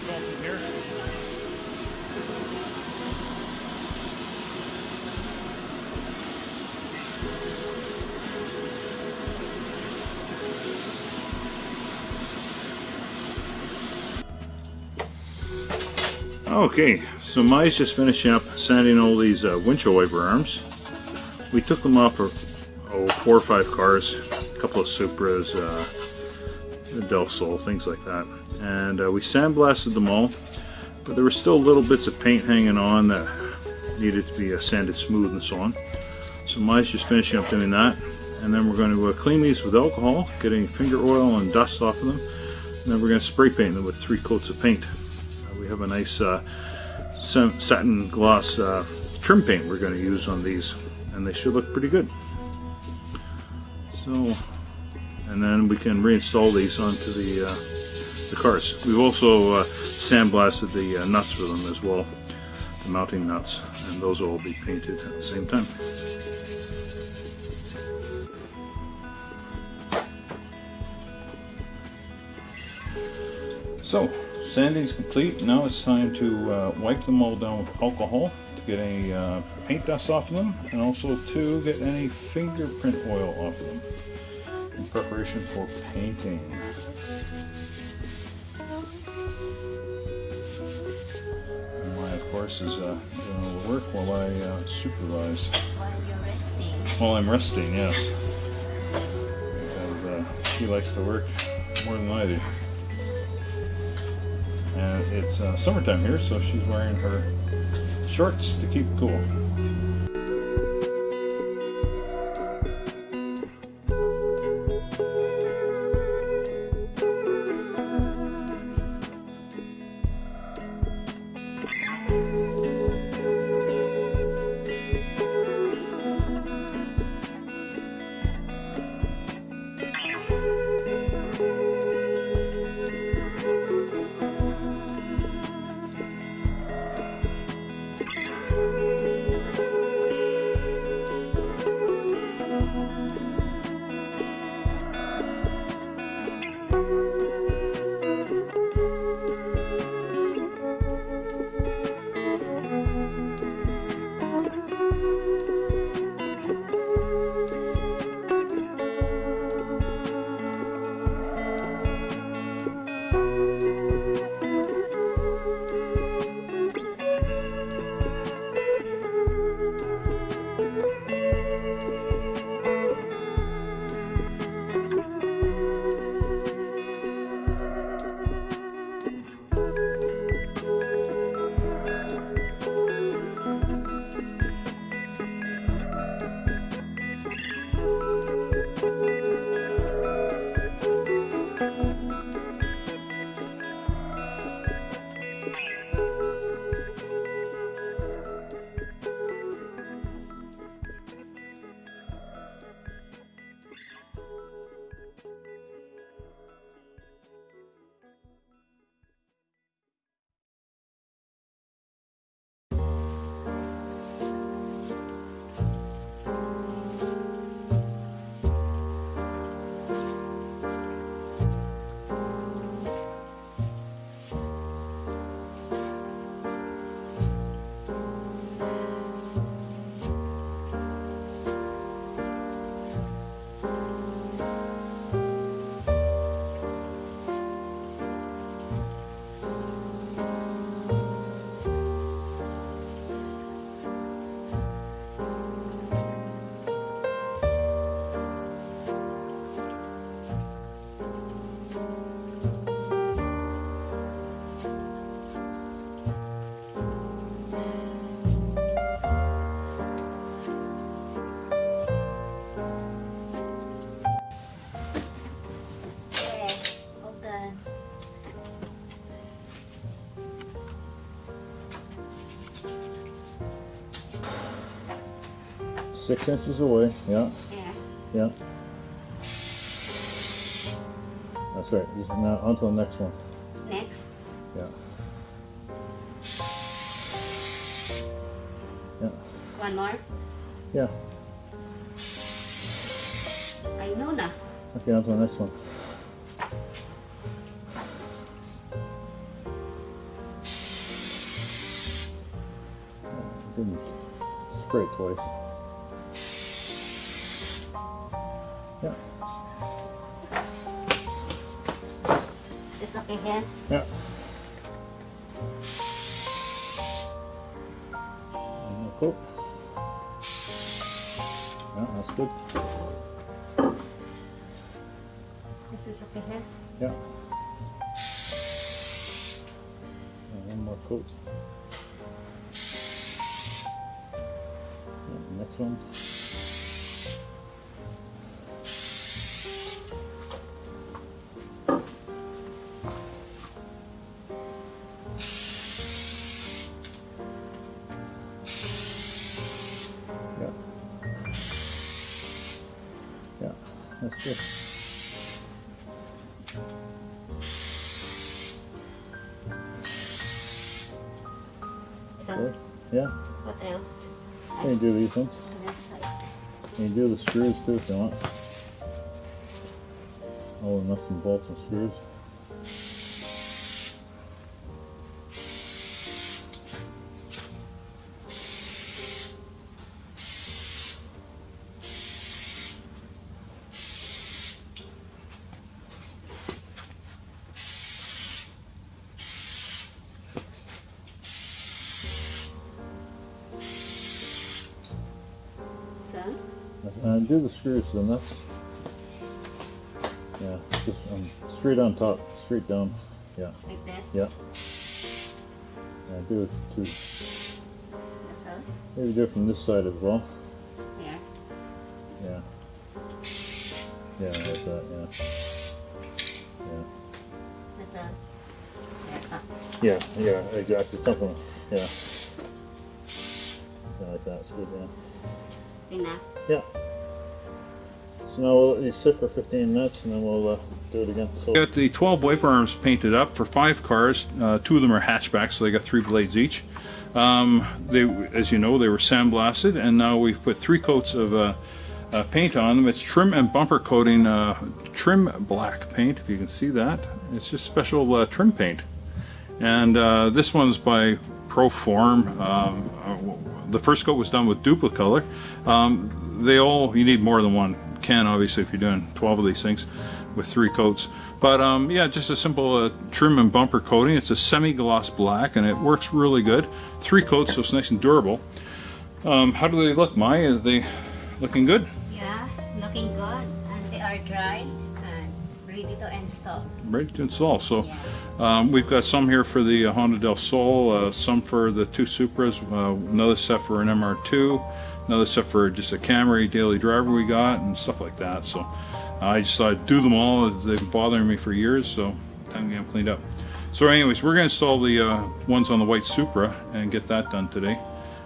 going from here. Okay, so Mai's just finishing up sanding all these windshield wiper arms. We took them off for 4 or 5 cars, a couple of Supras, Del Sol, things like that. And we sandblasted them all, but there were still little bits of paint hanging on that needed to be sanded smooth and so on. So Mai's just finishing up doing that. And then we're going to clean these with alcohol, getting finger oil and dust off of them. And then we're going to spray paint them with 3 coats of paint. We have a nice satin gloss trim paint we're going to use on these, and they should look pretty good. So, and then we can reinstall these onto the cars. We've also sandblasted the nuts for them as well, the mounting nuts, and those will all be painted at the same time. So, sanding's complete. Now it's time to wipe them all down with alcohol to get any paint dust off of them, and also to get any fingerprint oil off of them in preparation for painting. And Maya, of course, is doing all the work while I supervise. While you're resting. While I'm resting, yes. Because she likes to work more than I do. And it's summertime here, so she's wearing her shorts to keep cool. Okay, all done. 6 inches away, yeah, Yeah. yeah. That's right, now on to the next one. Next. Yeah. Yeah. One more. Yeah. I know na. Okay, on to the next one. didn't spray it twice. Yeah. It's okay here? Yeah. And coat. Yeah, that's good. This is okay here? Yeah. And one more coat. And the next one. Yeah. Yeah, that's good. So, Good. Yeah, what else? you can do these ones. This side. You can do the screws too if you want. All the nuts and bolts and screws. So, Do the screws to the nuts. Yeah, just straight on top, straight down. Yeah, like that? yeah. Yeah, do it too. That's all? Maybe do it from this side as well. Here. Yeah. Yeah, like that, yeah. That's all. That's all. Yeah. Yeah, yeah, exactly. Something, yeah. Yeah, like that, it's good, yeah. Enough. Yeah. So now we'll let these sit for 15 minutes and then we'll do it again. So we got the 12 wiper arms painted up for 5 cars. 2 of them are hatchbacks, so they got 3 blades each. They, as you know, they were sandblasted, and now we've put 3 coats of paint on them. It's trim and bumper coating, trim black paint, if you can see that. It's just special trim paint. And this one's by Proform. The first coat was done with Duplicolor. You need more than one can, obviously, if you're doing 12 of these things with 3 coats. But yeah, just a simple trim and bumper coating. It's a semi-gloss black, and it works really good. 3 coats, so it's nice and durable. How do they look, Mai? Are they looking good? Yeah, looking good. And they are dry and ready to install. Ready to install. So Yeah. we've got some here for the Honda del Sol, some for the 2 Supras, another set for an MR2, another set for just a Camry daily driver we got, and stuff like that. So I just thought I'd do them all. They've been bothering me for years, so time to get them cleaned up. So anyways, we're going to install the ones on the white Supra and get that done today.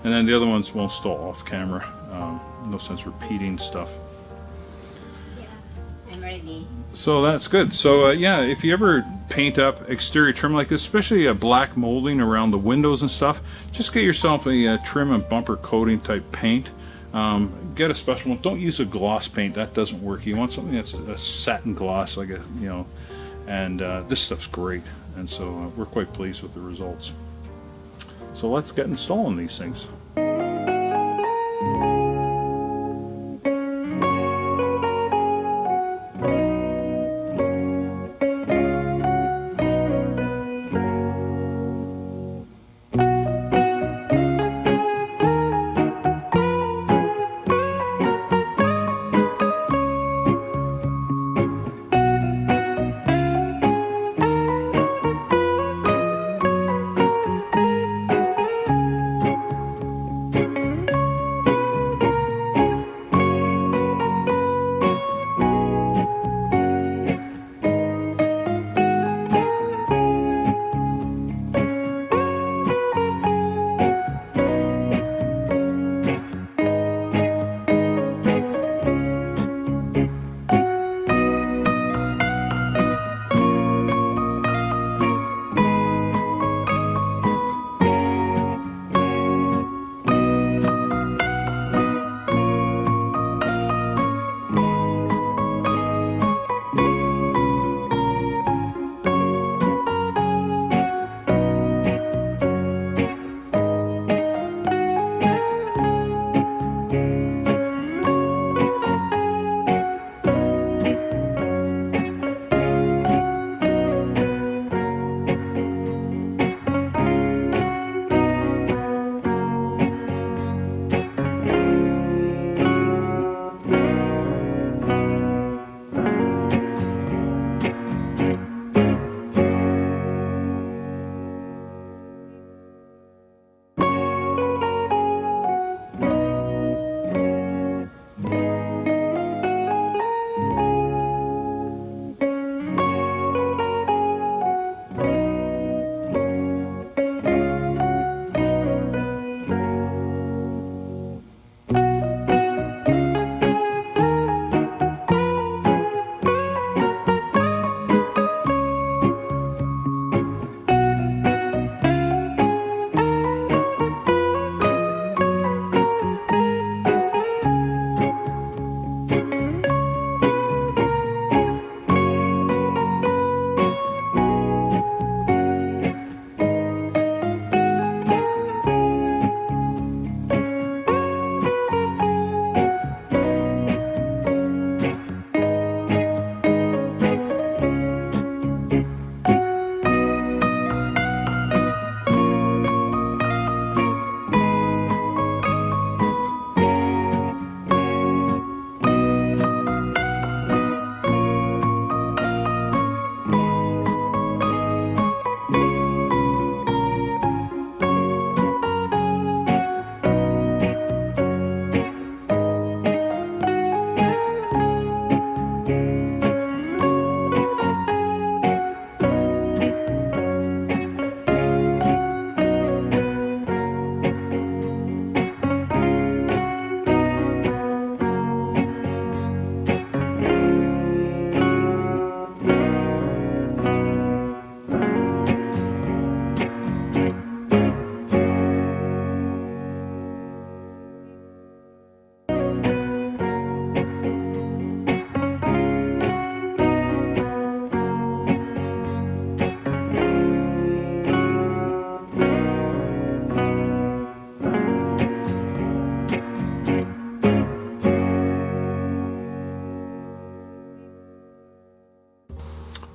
And then the other ones we'll install off camera. No sense repeating stuff. Yeah, I'm ready. So that's good. So yeah, if you ever paint up exterior trim like this, especially a black molding around the windows and stuff, just get yourself a trim and bumper coating type paint. Get a special one. Don't use a gloss paint. That doesn't work. You want something that's a satin gloss, like and this stuff's great. And so we're quite pleased with the results. So let's get installing these things.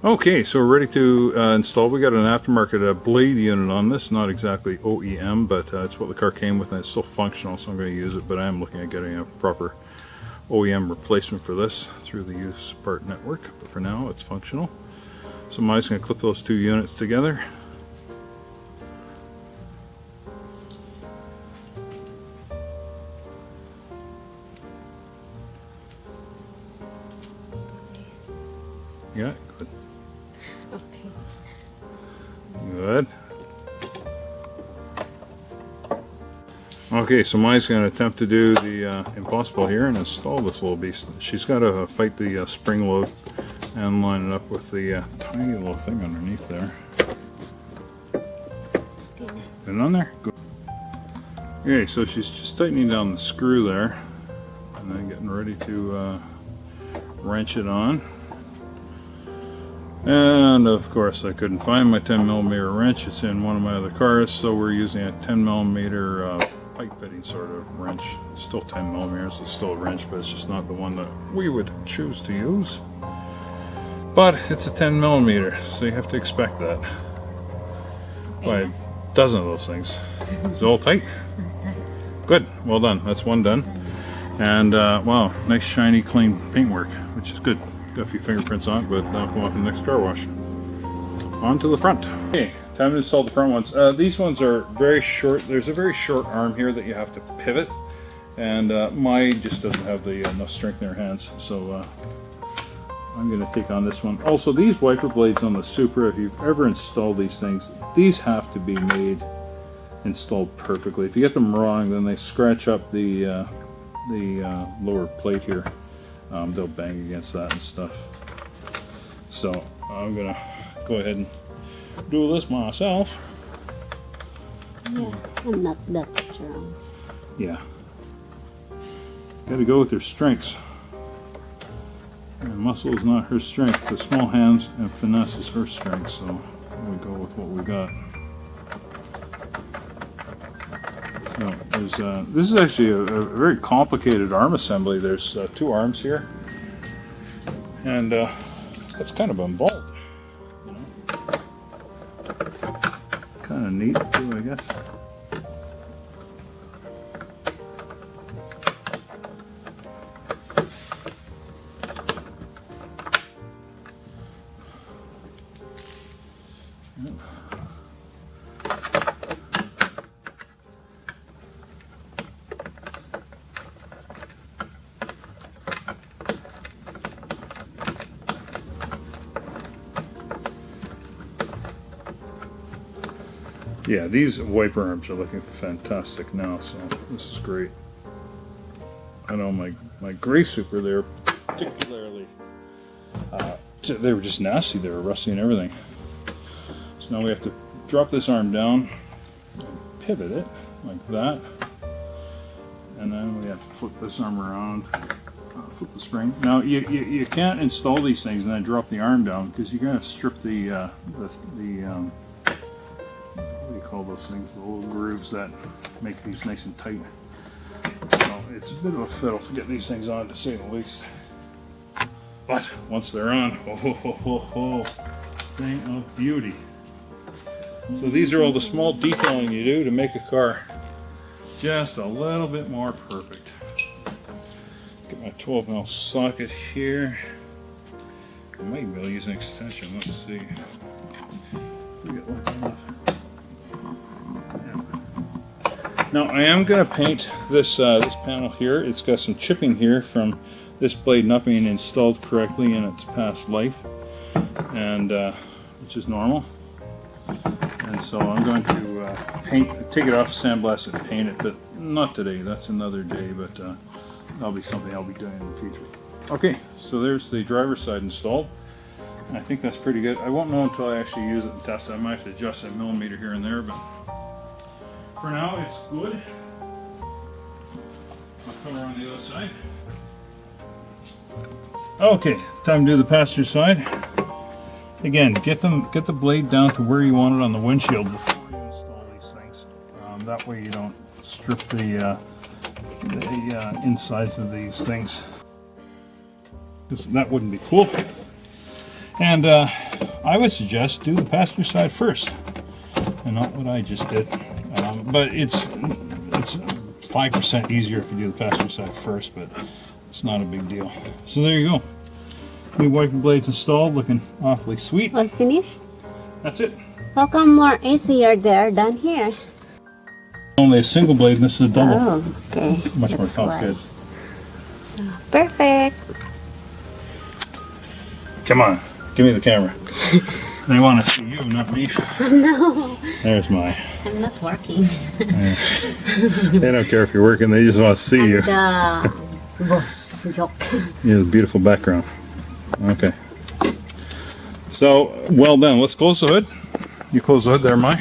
Okay, so we're ready to install. We got an aftermarket blade unit on this, not exactly OEM, but it's what the car came with, and it's still functional, so I'm going to use it. But I am looking at getting a proper OEM replacement for this through the used part network. But for now, it's functional. So I'm just going to clip those two units together. Yeah, good. Okay. Good. Okay, so Mai's going to attempt to do the impossible here and install this little beast. She's got to fight the spring load and line it up with the tiny little thing underneath there. Get it on there? Good. Okay, so she's just tightening down the screw there and then getting ready to wrench it on. And of course I couldn't find my 10mm wrench. It's in one of my other cars, so we're using a 10mm pipe fitting sort of wrench. It's still 10mm, it's still a wrench, but it's just not the one that we would choose to use. But it's a 10mm, so you have to expect that. Buy a dozen of those things. Is it all tight? Good, well done. That's one done. And wow, nice shiny clean paintwork, which is good. Got a few fingerprints on it, but that'll come off in the next car wash. On to the front. Okay, time to install the front ones. These ones are very short. There's a very short arm here that you have to pivot, and mine just doesn't have the enough strength in her hands, so I'm going to take on this one. Also, these wiper blades on the Supra, if you've ever installed these things, these have to be installed perfectly. If you get them wrong, then they scratch up the lower plate here. They'll bang against that and stuff. So I'm gonna go ahead and do this myself. Yeah, I'm not that strong. Yeah. Gotta go with your strengths. And muscle is not her strength, but small hands and finesse is her strength, so we go with what we got. So there's, this is actually a very complicated arm assembly. There's two arms here, and it's kind of involved, you know. Kind of neat too, I guess. Yep. Yeah, these wiper arms are looking fantastic now, so this is great. I know my gray Supra, they were particularly, they were just nasty, they were rusty and everything. So now we have to drop this arm down and pivot it like that, and then we have to flip this arm around, flip the spring. Now you can't install these things and then drop the arm down, because you're going to strip the what do you call those things, the little grooves that make these nice and tight. So it's a bit of a fiddle to get these things on, to say the least. But once they're on, oh, thing of beauty. So these are all the small detailing you do to make a car just a little bit more perfect. Get my 12mm socket here. I might be able to use an extension, let's see. We get lucky enough. Now I am going to paint this this panel here. It's got some chipping here from this blade not being installed correctly in its past life, and which is normal. And so I'm going to take it off, sandblast it, paint it, but not today. That's another day, but that'll be something I'll be doing in the future. Okay, so there's the driver's side installed. I think that's pretty good. I won't know until I actually use it and test it. I might have to adjust a millimeter here and there, but for now, it's good. I'll come around the other side. Okay, time to do the passenger side. Again, get the blade down to where you want it on the windshield before you install these things. That way you don't strip the insides of these things. That wouldn't be cool. And I would suggest do the passenger side first, and not what I just did. But it's 5% easier if you do the passenger side first, but it's not a big deal. So there you go. New wiper blades installed, looking awfully sweet. All finished? That's it. How come more easier there than here? Only a single blade, and this is a double. Oh, okay. Much more That's complicated. why. So, perfect. Come on, give me the camera. They want to see you, not me. No, There's my. I'm not working. They don't care if you're working, they just want to see you. The boss joke. Yeah, the beautiful background. Okay. So, well done. Let's close the hood. You close the hood there, Mai.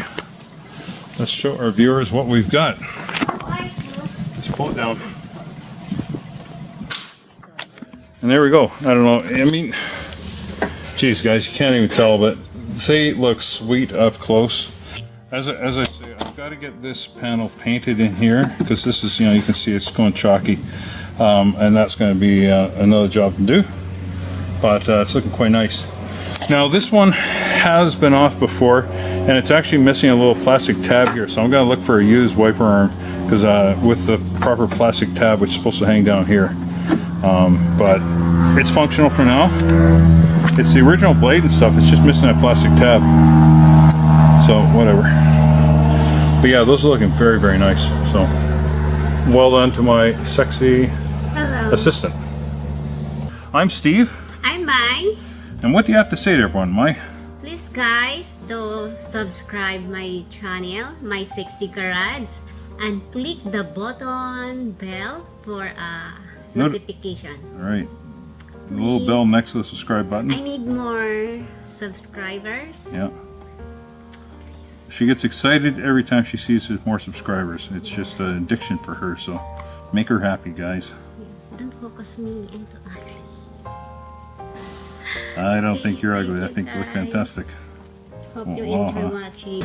Let's show our viewers what we've got. Just pull it down. And there we go. I don't know. I mean, geez, guys, you can't even tell, but say it looks sweet up close. As I say, I've got to get this panel painted in here because this is, you know, you can see it's going chalky, and that's going to be another job to do. But it's looking quite nice. Now this one has been off before, and it's actually missing a little plastic tab here, so I'm going to look for a used wiper arm because with the proper plastic tab, which is supposed to hang down here. But it's functional for now. It's the original blade and stuff, it's just missing that plastic tab. So whatever. But yeah, those are looking very, very nice. So well done to my sexy assistant. I'm Steve. I'm Mai. And what do you have to say to everyone, Mai? Please guys, do subscribe my channel, My Sexy Garage, and click the button bell for a notification. Alright. The little bell next to the subscribe button. I need more subscribers. Yeah. She gets excited every time she sees there's more subscribers. It's just an addiction for her, so make her happy, guys. Don't focus me, I'm too ugly. I don't think you're ugly. I think you look fantastic. Hope you Wow. enjoy watching.